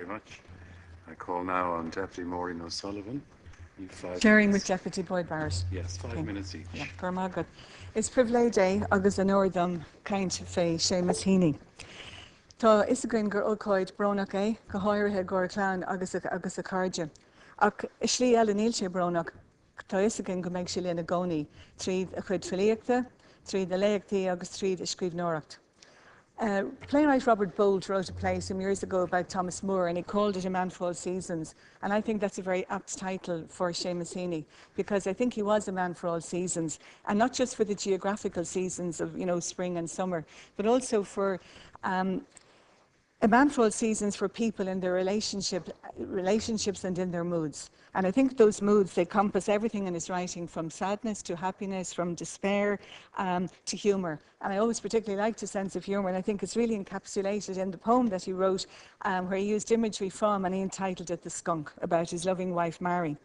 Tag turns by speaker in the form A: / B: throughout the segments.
A: very much. I call now on Deputy Maureen O'Sullivan.
B: Sharing with Deputy Boyd Barrett.
A: Yes, 5 minutes each.
B: Yeah, Gormagad. It's privilege agus an ordum kaint fé Seamus Heaney. Tá is a grin gur ócáid bronach go háirithe gur clán agus a cardja. Ach islí eile níl sé bronach, tá is a grin go méid sé líana gcónaí tríd a chud tríochta, tríd a léachtaí agus tríd a scríbhneoireacht. Playwright Robert Bolt wrote a play some years ago about Thomas Moore, and he called it A Man for All Seasons. And I think that's a very apt title for Seamus Heaney, because I think he was a man for all seasons, and not just for the geographical seasons of, spring and summer, but also for a man for all seasons for people in their relationships and in their moods. And I think those moods, they compass everything in his writing, from sadness to happiness, from despair to humour. And I always particularly liked his sense of humour, and I think it's really encapsulated in the poem that he wrote, where he used imagery from, and he entitled it The Skunk, about his loving wife Mary.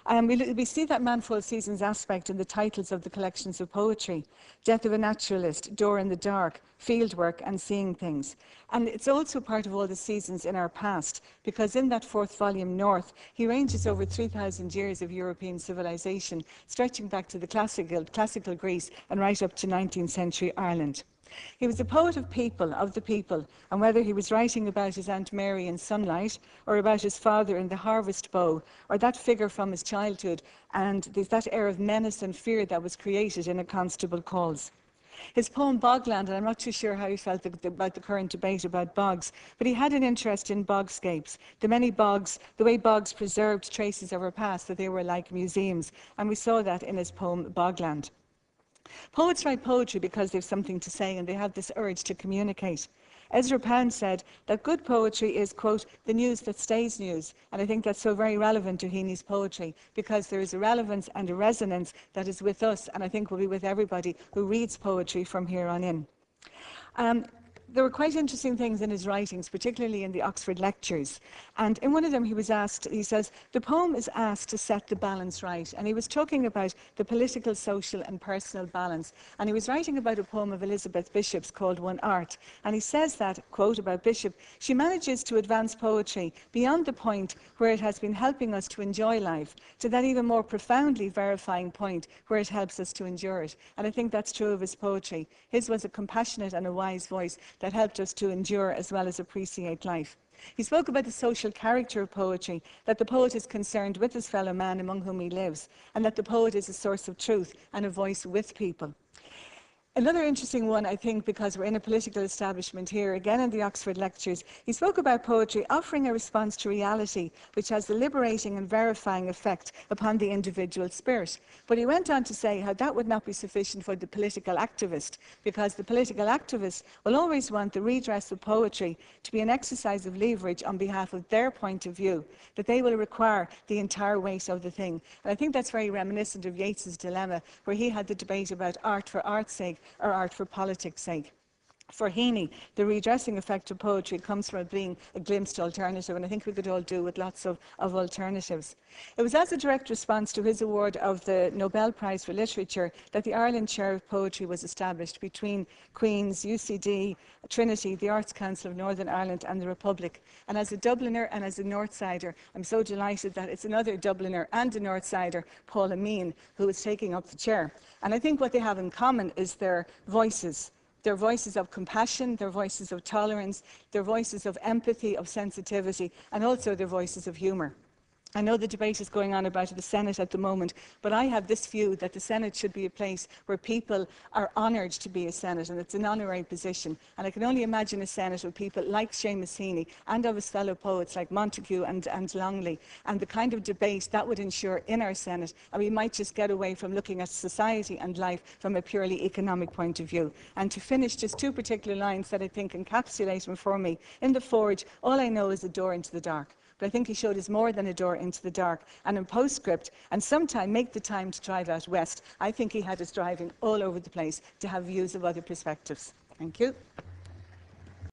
B: We see that Man for All Seasons aspect in the titles of the collections of poetry: Death of a Naturalist, Door in the Dark, Fieldwork and Seeing Things. And it's also part of all the seasons in our past, because in that fourth volume, North, he ranges over 3,000 years of European civilization, stretching back to the classical Greece and right up to 19th century Ireland. He was a poet of the people, and whether he was writing about his Aunt Mary in Sunlight, or about his father in The Harvest Bow, or that figure from his childhood, and there's that air of menace and fear that was created in A Constable Calls. His poem Bogland, and I'm not too sure how he felt about the current debate about bogs, but he had an interest in bogscapes, the many bogs, the way bogs preserved traces of our past, that they were like museums, and we saw that in his poem Bogland. Poets write poetry because they have something to say, and they have this urge to communicate. Ezra Pound said that good poetry is, quote, the news that stays news. And I think that's so very relevant to Heaney's poetry, because there is a relevance and a resonance that is with us, and I think will be with everybody who reads poetry from here on in. There were quite interesting things in his writings, particularly in the Oxford lectures. And in one of them he says, the poem is asked to set the balance right. And he was talking about the political, social and personal balance. And he was writing about a poem of Elizabeth Bishop's called One Art. And he says that, quote, about Bishop, she manages to advance poetry beyond the point where it has been helping us to enjoy life, to that even more profoundly verifying point where it helps us to endure it. And I think that's true of his poetry. His was a compassionate and a wise voice that helped us to endure as well as appreciate life. He spoke about the social character of poetry, that the poet is concerned with his fellow man among whom he lives, and that the poet is a source of truth and a voice with people. Another interesting one, I think, because we're in a political establishment here, again in the Oxford lectures, he spoke about poetry offering a response to reality which has the liberating and verifying effect upon the individual spirit. But he went on to say how that would not be sufficient for the political activist, because the political activist will always want the redress of poetry to be an exercise of leverage on behalf of their point of view, that they will require the entire weight of the thing. And I think that's very reminiscent of Yeats's dilemma, where he had the debate about art for art's sake or art for politics' sake. For Heaney, the redressing effect of poetry comes from it being a glimpsed alternative, and I think we could all do with lots of alternatives. It was as a direct response to his award of the Nobel Prize for Literature that the Ireland Chair of Poetry was established between Queen's, UCD, Trinity, the Arts Council of Northern Ireland and the Republic. And as a Dubliner and as a Northsider, I'm so delighted that it's another Dubliner and a Northsider, Paula Meehan, who is taking up the chair. And I think what they have in common is their voices. Their voices of compassion, their voices of tolerance, their voices of empathy, of sensitivity, and also their voices of humour. I know the debate is going on about the Senate at the moment, but I have this view that the Senate should be a place where people are honoured to be a Senate, and it's an honorary position. And I can only imagine a Senate with people like Seamus Heaney and of his fellow poets like Montague and Longley, and the kind of debate that would ensure in our Senate, and we might just get away from looking at society and life from a purely economic point of view. And to finish, just two particular lines that I think encapsulate him for me. In The Forge, all I know is a door into the dark. But I think he showed us more than a door into the dark. And in Postscript, and sometime make the time to drive out west, I think he had us driving all over the place to have views of other perspectives. Thank you.